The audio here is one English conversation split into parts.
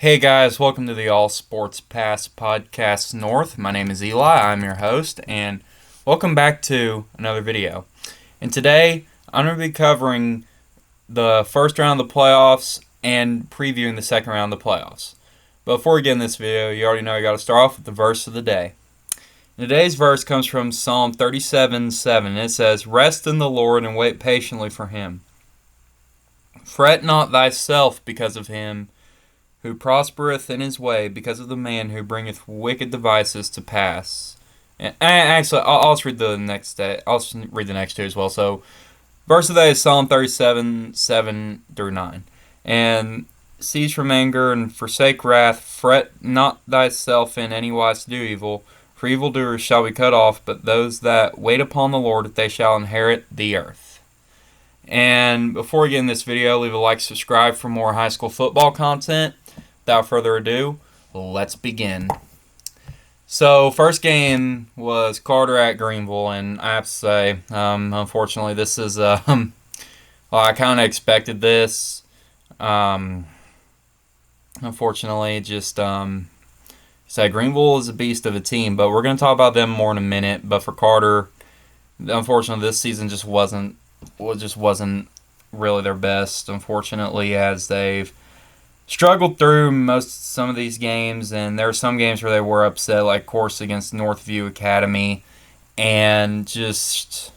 Hey guys, welcome to the All Sports Pass Podcast North. My name is Eli, I'm your host, and welcome back to another video. And today, I'm going to be covering the first round of the playoffs and previewing the second round of the playoffs. But before we get in this video, you already know you got to start off with the verse of the day. And today's verse comes from Psalm 37:7. It says, "Rest in the Lord and wait patiently for him. Fret not thyself because of him who prospereth in his way, because of the man who bringeth wicked devices to pass." And actually, I'll just read the next day. I'll just read the next two as well. So, verse of the day is Psalm 37:7-9. And cease from anger and forsake wrath. Fret not thyself in any wise to do evil. For evildoers shall be cut off, but those that wait upon the Lord, they shall inherit the earth. And before we get in this video, leave a like, subscribe for more high school football content. Without further ado, let's begin. So, first game was Carter at Greenville, and I have to say, unfortunately, this is, well, I kind of expected this. Unfortunately, just, say Greenville is a beast of a team, but we're going to talk about them more in a minute. But for Carter, unfortunately, this season just wasn't really their best, unfortunately, as they've struggled through some of these games, and there were some games where they were upset, like, of course, against Northview Academy, and of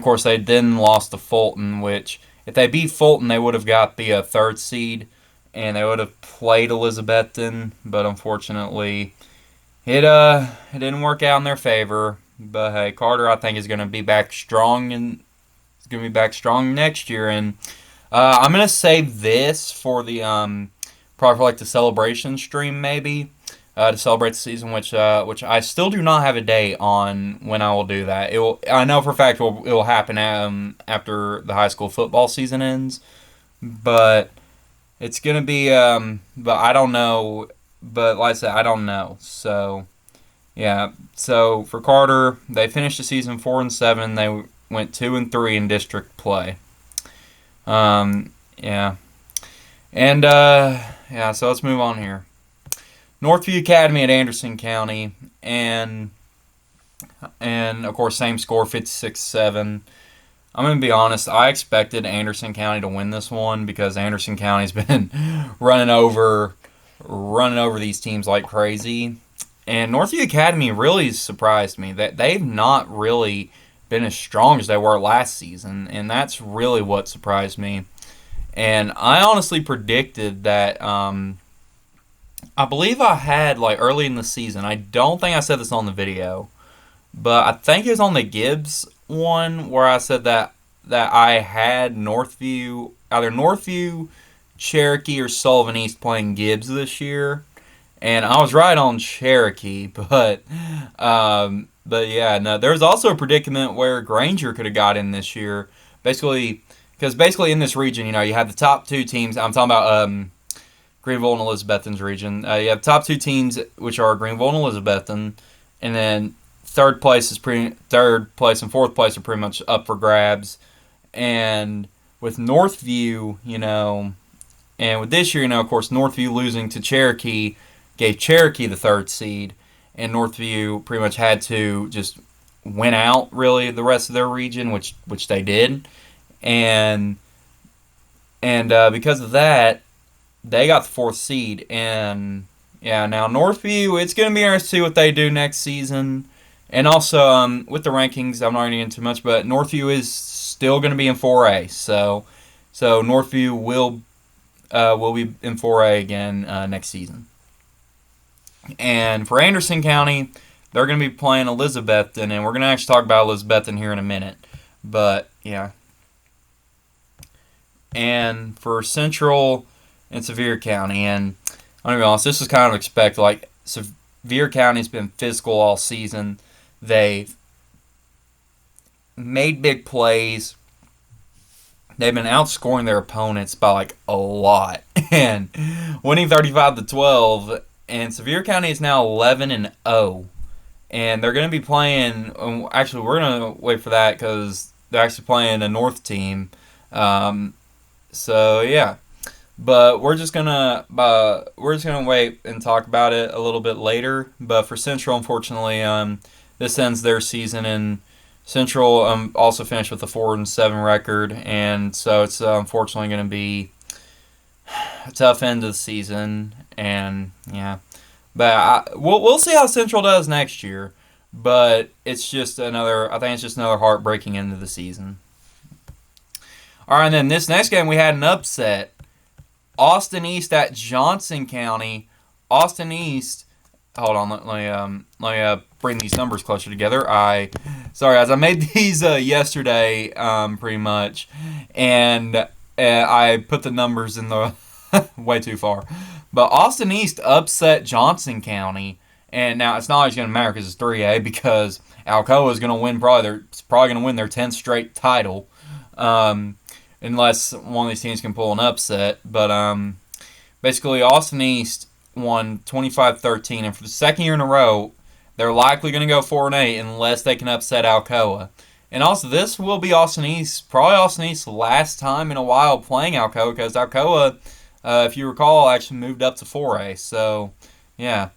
course, they then lost to Fulton, which, if they beat Fulton, they would have got the third seed, and they would have played Elizabethton, but unfortunately, it didn't work out in their favor. But hey, Carter, I think, is going to be back strong, and is going to be back strong next year, and I'm going to save this for the, probably for like the celebration stream maybe, to celebrate the season, which I still do not have a date on when I will do that. I know for a fact it will happen after the high school football season ends, but it's going to be, but I don't know, but like I said, I don't know, so, yeah, so for Carter, they finished the season 4-7, they went 2-3 in district play. Yeah. And, yeah, so let's move on here. Northview Academy at Anderson County, and of course, same score, 56-7. I'm going to be honest, I expected Anderson County to win this one because Anderson County's been running over these teams like crazy. And Northview Academy really surprised me that they've not really been as strong as they were last season, and that's really what surprised me. And I honestly predicted that, I believe I had, like, early in the season, I don't think I said this on the video, but I think it was on the Gibbs one where I said that I had either Northview, Cherokee, or Sullivan East playing Gibbs this year. And I was right on Cherokee, but yeah, no. There's also a predicament where Granger could have got in this year, because basically in this region, you have the top two teams. I'm talking about Greenville and Elizabethton's region. You have top two teams, which are Greenville and Elizabethton, and then third place and fourth place are pretty much up for grabs. And with Northview, and with this year, of course, Northview losing to Cherokee gave Cherokee the third seed, and Northview pretty much had to just win out, really, the rest of their region, which they did. And because of that, they got the fourth seed. And, yeah, now Northview, it's going to be interesting to see what they do next season. And also, with the rankings, I'm not going to get into too much, but Northview is still going to be in 4A. So Northview will be in 4A again next season. And for Anderson County, they're going to be playing Elizabethton, and we're going to actually talk about Elizabethton here in a minute. But, yeah. And for Central and Sevier County, and I'm going to be honest, this is kind of expected. Like, Sevier County's been physical all season. They've made big plays. They've been outscoring their opponents by, like, a lot. And winning 35-12. And Sevier County is now 11-0, and they're going to be playing. Actually, we're going to wait for that because they're actually playing a North team. So yeah, But we're just gonna wait and talk about it a little bit later. But for Central, unfortunately, this ends their season, and Central also finished with a 4-7 record, and so it's unfortunately going to be a tough end of the season. And yeah, but we'll see how Central does next year. But it's just another. I think it's just another heartbreaking end of the season. All right, and then this next game we had an upset. Austin East at Johnson County. Austin East. Hold on, let me bring these numbers closer together. Sorry guys, I made these yesterday, pretty much, and I put the numbers in the way too far. But Austin East upset Johnson County, and now it's not always going to matter because it's 3A, because Alcoa is going to win they're probably going to win their 10th straight title. Unless one of these teams can pull an upset. But basically, Austin East won 25-13, and for the second year in a row, they're likely going to go 4-8 unless they can upset Alcoa. And also, this will be probably Austin East's last time in a while playing Alcoa, because Alcoa, if you recall, actually moved up to 4A. So, yeah.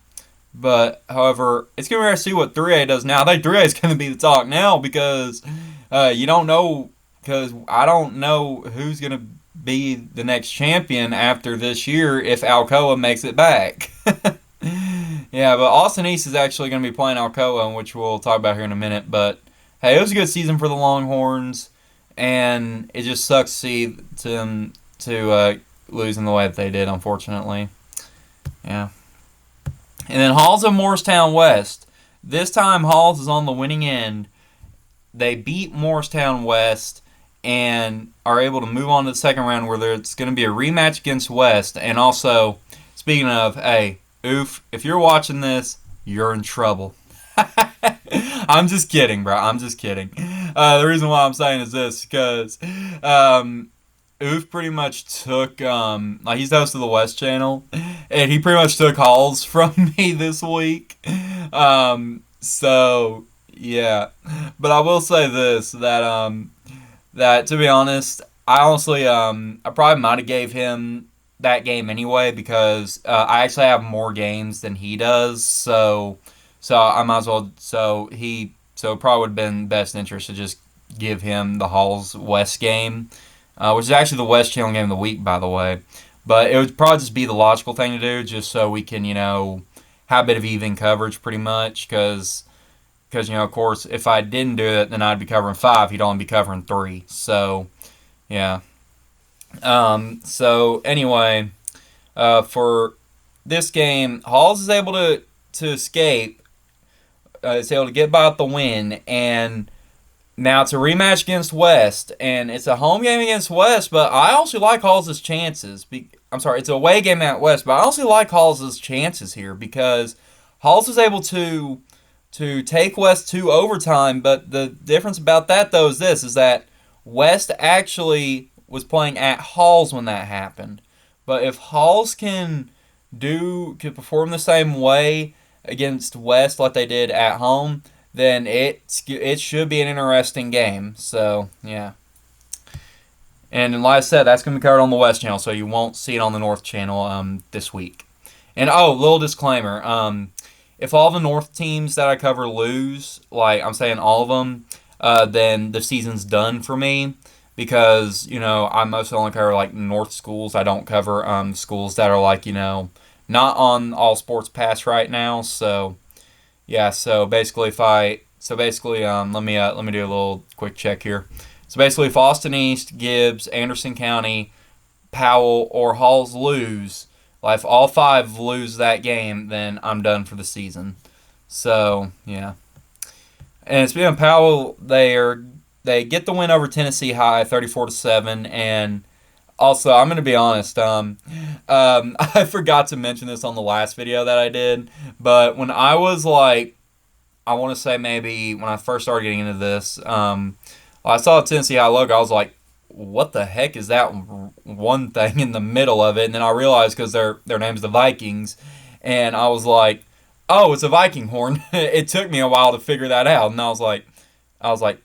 But, however, it's going to be hard to see what 3A does now. I think 3A is going to be the talk now, because you don't know. Because I don't know who's going to be the next champion after this year if Alcoa makes it back. Yeah, but Austin East is actually going to be playing Alcoa, which we'll talk about here in a minute. But, hey, it was a good season for the Longhorns, and it just sucks to see them to lose in the way that they did, unfortunately. Yeah. And then Halls of Morristown West. This time, Halls is on the winning end. They beat Morristown West and are able to move on to the second round, where it's going to be a rematch against West. And also, speaking of, hey, oof, if you're watching this, you're in trouble. I'm just kidding, bro. I'm just kidding. The reason why I'm saying is this, because Oof pretty much took, he's the host of the West channel, and he pretty much took Halls from me this week. So, yeah. But I will say this, that to be honest, I honestly, I probably might have gave him that game anyway, because I actually have more games than he does, so I might as well, so it probably would have been best interest to just give him the Halls West game, which is actually the West channel game of the week, by the way. But it would probably just be the logical thing to do, just so we can, have a bit of even coverage, pretty much, because of course, if I didn't do it, then I'd be covering 5. He'd only be covering 3. So, yeah. So, anyway, for this game, Halls is able to escape. Is able to get by with the win. And now it's a rematch against West. And it's a home game against West, but I also like Halls' chances. It's a away game at West, but I also like Halls' chances here, because Halls is able to take West to overtime, but the difference about that, though, is that West actually was playing at Halls when that happened. But if Halls can perform the same way against West like they did at home, then it should be an interesting game. So, yeah. And like I said, that's going to be covered on the West channel, so you won't see it on the North channel this week. And, little disclaimer, if all the North teams that I cover lose, like I'm saying all of them, then the season's done for me, because, I mostly only cover, like, North schools. I don't cover schools that are, like, not on All Sports Pass right now. So, yeah, let me do a little quick check here. So, basically, if Austin East, Gibbs, Anderson County, Powell, or Halls lose, like, if all 5 lose that game, then I'm done for the season. So, yeah. And speaking of Powell, they get the win over Tennessee High, 34-7. And also, I'm going to be honest, I forgot to mention this on the last video that I did, but when I was like, I want to say maybe when I first started getting into this, I saw the Tennessee High logo, I was like, what the heck is that one thing in the middle of it? And then I realized, because their name's the Vikings, and I was like, oh, it's a Viking horn. It took me a while to figure that out, and I was like,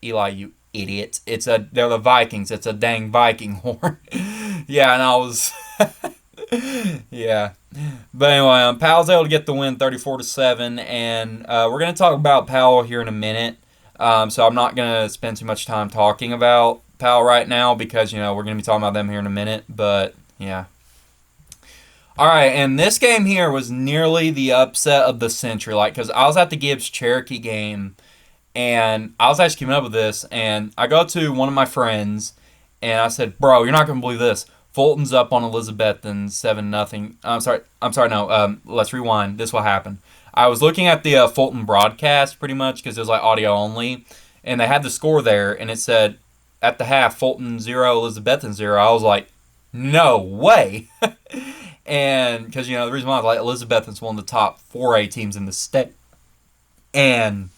Eli, you idiot! They're the Vikings. It's a dang Viking horn. Yeah, and I was yeah. But anyway, Powell's able to get the win 34-7, and we're going to talk about Powell here in a minute. So I'm not going to spend too much time talking about Powell right now because, we're going to be talking about them here in a minute. But, yeah. All right, and this game here was nearly the upset of the century. Because I was at the Gibbs Cherokee game, and I was actually keeping up with this, and I go to one of my friends, and I said, "Bro, you're not gonna believe this. Fulton's up on Elizabethton 7-0. I'm sorry. No. Let's rewind. This will happen. I was looking at the Fulton broadcast pretty much because it was like audio only, and they had the score there, and it said at the half Fulton 0, Elizabethton 0. I was like, no way. And because the reason why I was like Elizabethton's one of the top 4A teams in the state, and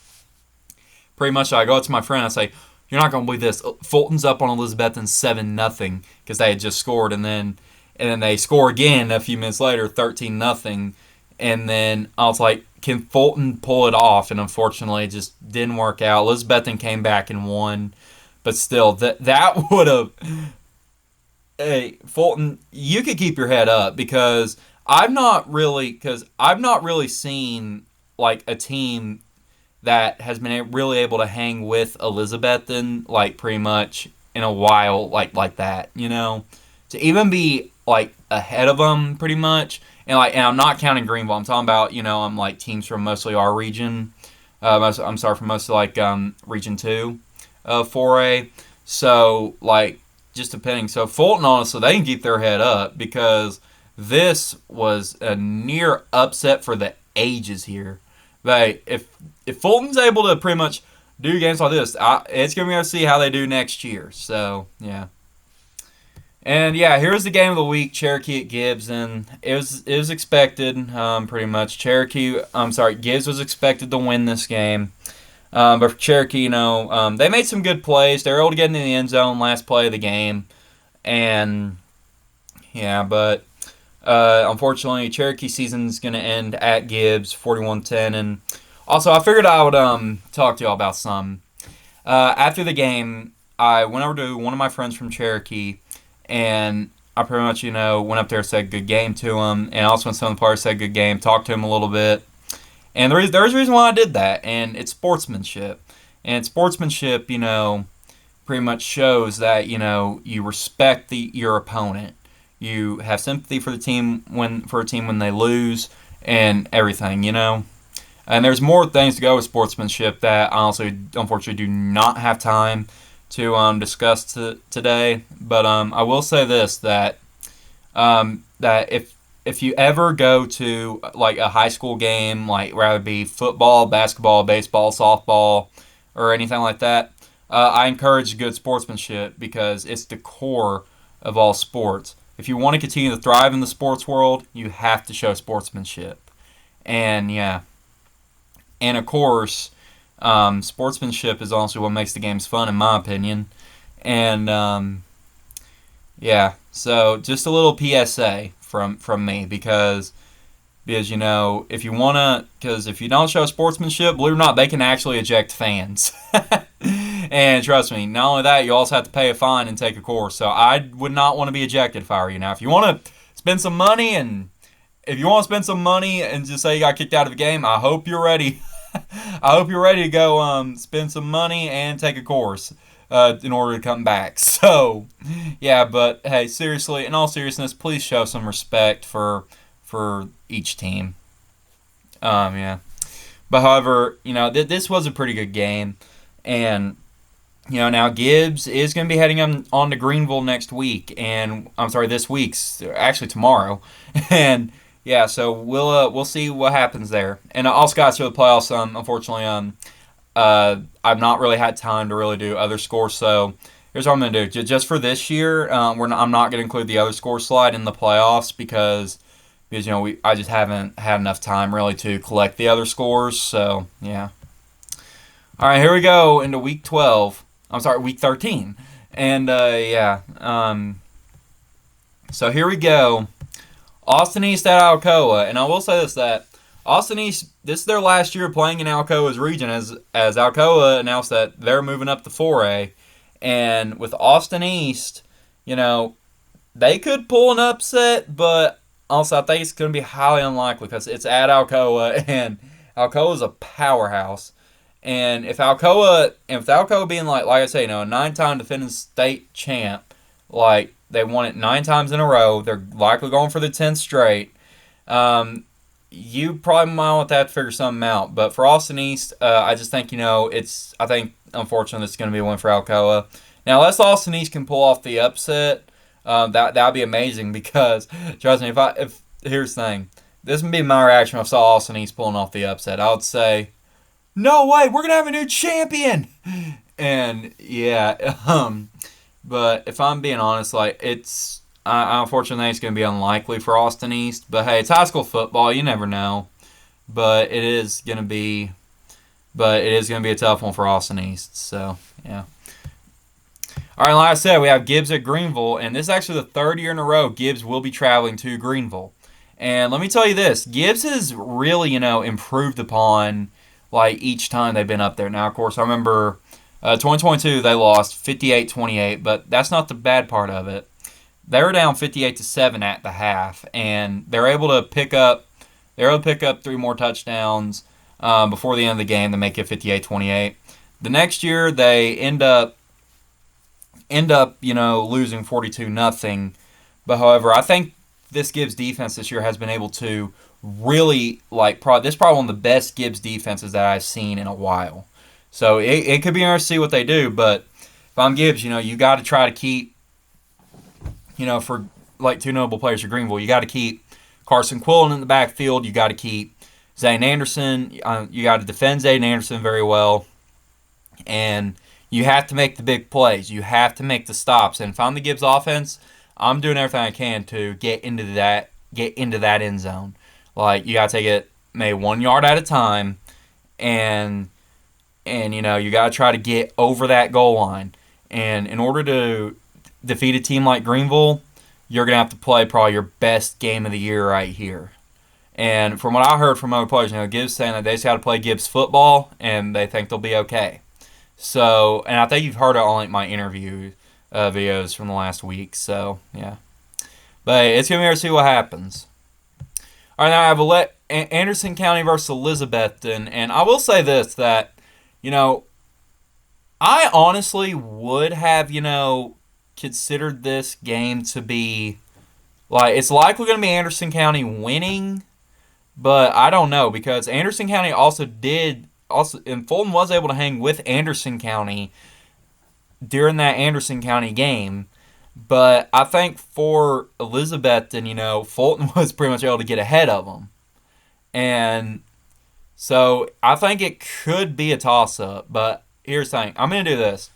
pretty much I go up to my friend and I say, "You're not gonna believe this. Fulton's up on Elizabethton 7-0 because they had just scored, and then they score again a few minutes later, 13-0, and then I was like, can Fulton pull it off? And unfortunately, it just didn't work out. Elizabethton came back and won, but still, that would have. Hey, Fulton, you could keep your head up because I've not really seen like a team that has been really able to hang with Elizabethton like pretty much in a while like that, to even be like ahead of them pretty much, and I'm not counting Greenville. I'm talking about I'm like teams from mostly our region. I'm sorry, from mostly like Region 2 of 4A. So like just depending. So Fulton, honestly, they can keep their head up because this was a near upset for the ages here. But if Fulton's able to pretty much do games like this, it's going to be able to see how they do next year. So, yeah. And, yeah, here's the game of the week, Cherokee at Gibbs. And it was expected, pretty much. Gibbs was expected to win this game. But for Cherokee, they made some good plays. They were able to get into the end zone last play of the game. And, yeah, but unfortunately, Cherokee season's going to end at Gibbs, 41-10. And also, I figured I would talk to y'all about some. After the game, I went over to one of my friends from Cherokee, and I pretty much, went up there and said good game to him. And also when some of the players said good game, talked to him a little bit. And there's a reason why I did that, and it's sportsmanship. And sportsmanship, pretty much shows that, you respect your opponent. You have sympathy for the team when they lose and everything, And there's more things to go with sportsmanship that honestly, unfortunately, do not have time to discuss today. But I will say this, that if you ever go to like a high school game, like rather be football, basketball, baseball, softball, or anything like that, I encourage good sportsmanship because it's the core of all sports. If you want to continue to thrive in the sports world, you have to show sportsmanship. And yeah. And of course, sportsmanship is also what makes the games fun, in my opinion. And yeah, so just a little PSA from me because if you don't show sportsmanship, believe it or not, they can actually eject fans. And trust me, not only that, you also have to pay a fine and take a course. So I would not want to be ejected if I were you. Now, if you want to spend some money and just say you got kicked out of the game, I hope you're ready. I hope you're ready to go spend some money and take a course in order to come back. So, yeah, but hey, seriously, in all seriousness, please show some respect for each team. Yeah. But however, this was a pretty good game, and now Gibbs is going to be heading on to Greenville next week, and I'm sorry, this week's actually tomorrow, and yeah, so we'll see what happens there. And also, guys, for the playoffs, unfortunately, I've not really had time to really do other scores. So here's what I'm going to do. Just for this year, I'm not going to include the other score slide in the playoffs because I just haven't had enough time really to collect the other scores. So yeah. All right, here we go into week 12. I'm sorry, week 13, and yeah. So here we go. Austin East at Alcoa, and I will say this, that Austin East, this is their last year playing in Alcoa's region as Alcoa announced that they're moving up to 4A. And with Austin East, they could pull an upset, but also I think it's going to be highly unlikely because it's at Alcoa, and Alcoa is a powerhouse. And if Alcoa being like I say, a 9-time defending state champ, like they won it 9 times in a row, they're likely going for the 10th straight. Um, you probably might want to have to figure something out. But for Austin East, I just think I think unfortunately it's going to be a win for Alcoa. Now, unless Austin East can pull off the upset, that'd be amazing because trust me, if here's the thing, this would be my reaction if I saw Austin East pulling off the upset. I would say, no way, we're gonna have a new champion. And yeah, but if I'm being honest, like unfortunately it's gonna be unlikely for Austin East. But hey, it's high school football, you never know. But it is gonna be a tough one for Austin East. So yeah. All right, like I said, we have Gibbs at Greenville, and this is actually the 3rd year in a row Gibbs will be traveling to Greenville. And let me tell you this, Gibbs has really, improved upon like each time they've been up there. Now, of course, I remember 2022 they lost 58-28, but that's not the bad part of it. They were down 58-7 at the half, and they're able to pick up 3 more touchdowns before the end of the game to make it 58-28. The next year they end up losing 42-0. But however, I think this Gibbs defense this year has been able to really this is probably one of the best Gibbs defenses that I've seen in a while. So it could be interesting to see what they do. But if I'm Gibbs, you got to try to keep, for like 2 notable players for Greenville, you got to keep Carson Quillen in the backfield. You got to keep Zane Anderson. You got to defend Zane Anderson very well, and you have to make the big plays. You have to make the stops. And if I'm the Gibbs offense, I'm doing everything I can to get into that end zone. Like, you got to take it maybe 1 yard at a time, and you got to try to get over that goal line. And in order to defeat a team like Greenville, you're going to have to play probably your best game of the year right here. And from what I heard from other players, Gibbs saying that they just got to play Gibbs football, and they think they'll be okay. So, and I think you've heard it on my interview videos from the last week. So, yeah. But hey, it's going to be hard to see what happens. All right, now I have Anderson County versus Elizabethton. And I will say this, that, I honestly would have, considered this game to be, it's likely going to be Anderson County winning. But I don't know, because Anderson County and Fulton was able to hang with Anderson County during that Anderson County game. But I think for Elizabethton, Fulton was pretty much able to get ahead of them. And so I think it could be a toss-up. But here's the thing. I'm going to do this.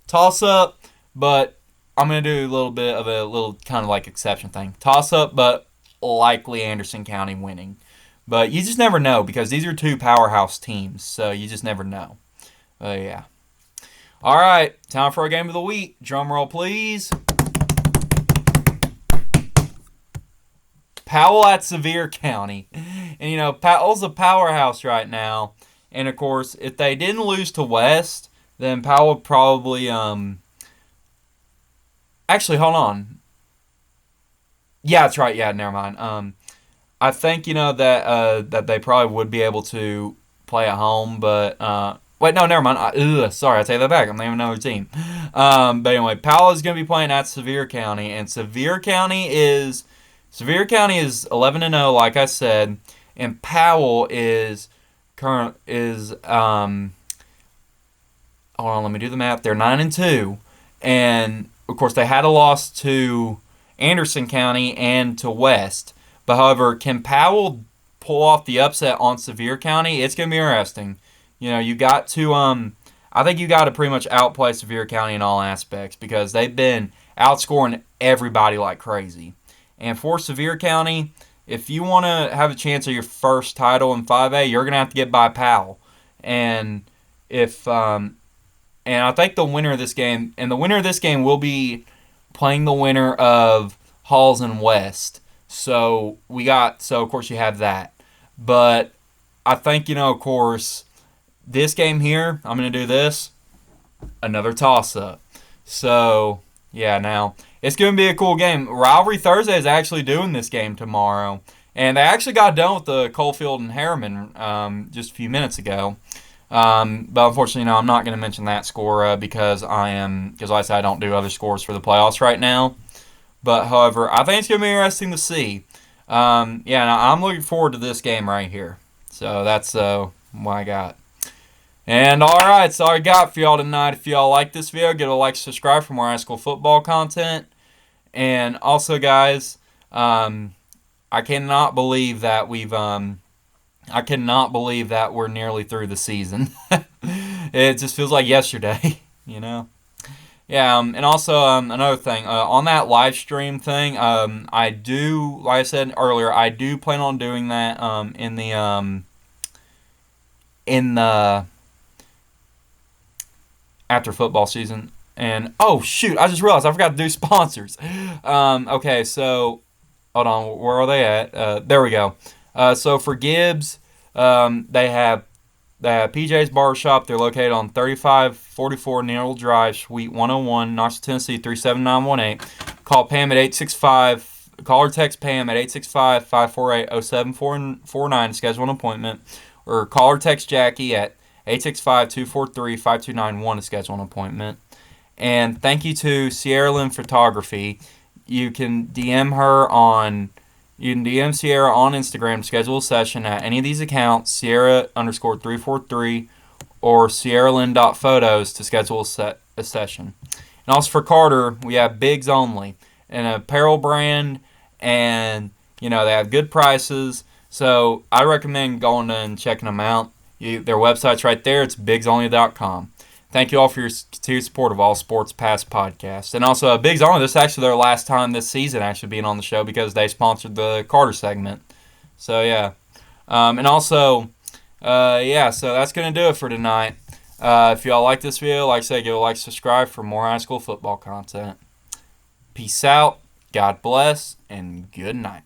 Toss-up, but I'm going to do a little bit of a little kind of like exception thing. Toss-up, but likely Anderson County winning. But you just never know, because these are 2 powerhouse teams. So you just never know. Yeah. All right. Time for our game of the week. Drum roll, please. Powell at Sevier County. And, Powell's a powerhouse right now. And, of course, if they didn't lose to West, then Powell would probably, actually, hold on. Yeah, that's right. Yeah, never mind. I think, that they probably would be able to play at home, but, wait, no, never mind. Sorry, I take that back. I'm naming another team. But anyway, Powell is going to be playing at Sevier County, and Sevier County is 11-0, like I said, and Powell hold on, let me do the math. They're 9-2, and of course they had a loss to Anderson County and to West. But however, can Powell pull off the upset on Sevier County? It's going to be interesting. You got to I think you got to pretty much outplay Sevier County in all aspects, because they've been outscoring everybody like crazy. And for Sevier County, if you want to have a chance of your first title in 5A, you're going to have to get by Powell. And I think the winner of this game will be playing the winner of Halls and West. So of course you have that. But I think, of course, this game here, I'm going to do this, another toss-up. So, yeah, now, It's going to be a cool game. Rivalry Thursday is actually doing this game tomorrow. And they actually got done with the Coalfield and Harriman just a few minutes ago. But unfortunately, no, I'm not going to mention that score because like I said, I don't do other scores for the playoffs right now. But however, I think it's going to be interesting to see. I'm looking forward to this game right here. So that's what I got. And alright, that's all I got for y'all tonight. If y'all like this video, give it a like, subscribe for more high school football content. And also, guys, I cannot believe that we're nearly through the season. It just feels like yesterday, you know. Yeah, and also another thing on that live stream thing, I do, like I said earlier, I do plan on doing that in the after football season. And oh shoot, I just realized I forgot to do sponsors. Okay, so hold on, where are they at? There we go. So for Gibbs, they have PJ's Barbershop. They're located on 3544 Neal Drive, Suite 101, Knoxville, Tennessee 37918. Call Pam at 865. Call or text Pam at 865-548-0749 to schedule an appointment, or call or text Jackie at 865-243-5291 to schedule an appointment. And thank you to Sierra Lynn Photography. You can DM Sierra on Instagram to schedule a session at any of these accounts, Sierra_343 or SierraLynn.photos to schedule a session. And also for Carter, we have Bigs Only, an apparel brand, and they have good prices. So I recommend going and checking them out. Their website's right there. It's bigsonly.com. Thank you all for your continued support of All Sports Past podcast. And also, Bigs Only, this is actually their last time this season actually being on the show because they sponsored the Carter segment. So, yeah. And also, so that's going to do it for tonight. If y'all like this video, like I said, give a like, subscribe for more high school football content. Peace out, God bless, and good night.